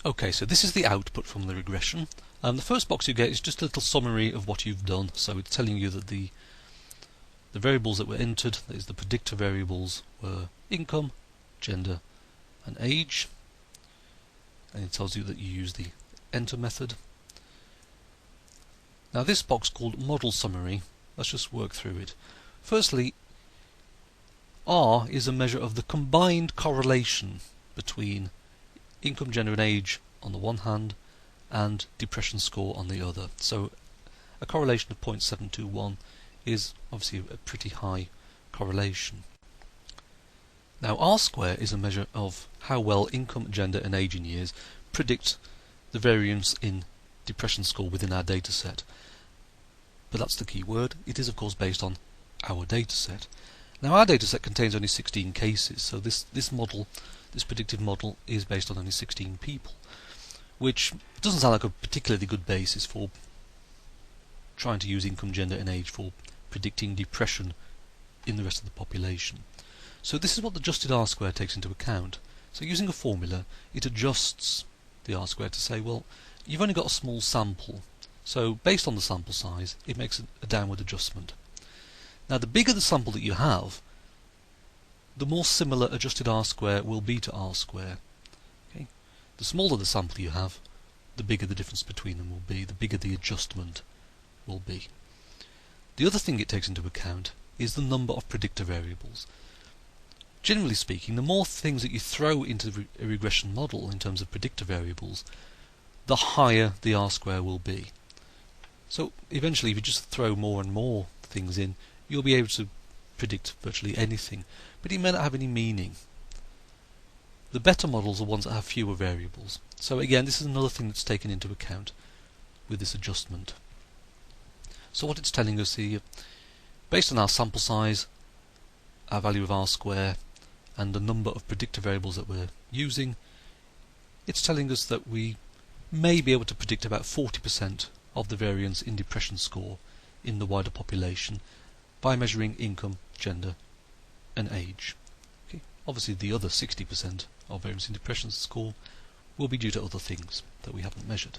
Okay, so this is the output from the regression. The first box you get is just a little summary of what you've done. So it's telling you that the variables that were entered, that is the predictor variables, were income, gender and age. And it tells you that you use the enter method. Now this box called model summary, let's just work through it. Firstly, R is a measure of the combined correlation between income, gender and age on the one hand and depression score on the other. So a correlation of 0.721 is obviously a pretty high correlation. Now R square is a measure of how well income, gender and age in years predict the variance in depression score within our data set. But that's the key word. It is of course based on our data set. Now our data set contains only 16 cases, so this predictive model is based on only 16 people, which doesn't sound like a particularly good basis for trying to use income, gender and age for predicting depression in the rest of the population. So this is what the adjusted R square takes into account. So using a formula, it adjusts the R square to say, well, you've only got a small sample, so based on the sample size, it makes a downward adjustment. Now the bigger the sample that you have, the more similar adjusted R square will be to R square. Okay? The smaller the sample you have, the bigger the difference between them will be, the bigger the adjustment will be. The other thing it takes into account is the number of predictor variables. Generally speaking, the more things that you throw into a regression model in terms of predictor variables, the higher the R square will be. So eventually, if you just throw more and more things in, you'll be able to predict virtually anything, but it may not have any meaning. The better models are ones that have fewer variables. So again, this is another thing that's taken into account with this adjustment. So what it's telling us here, based on our sample size, our value of R square, and the number of predictor variables that we're using, it's telling us that we may be able to predict about 40% of the variance in depression score in the wider population by measuring income, gender and age. Okay. Obviously the other 60% of variance in depression score will be due to other things that we haven't measured.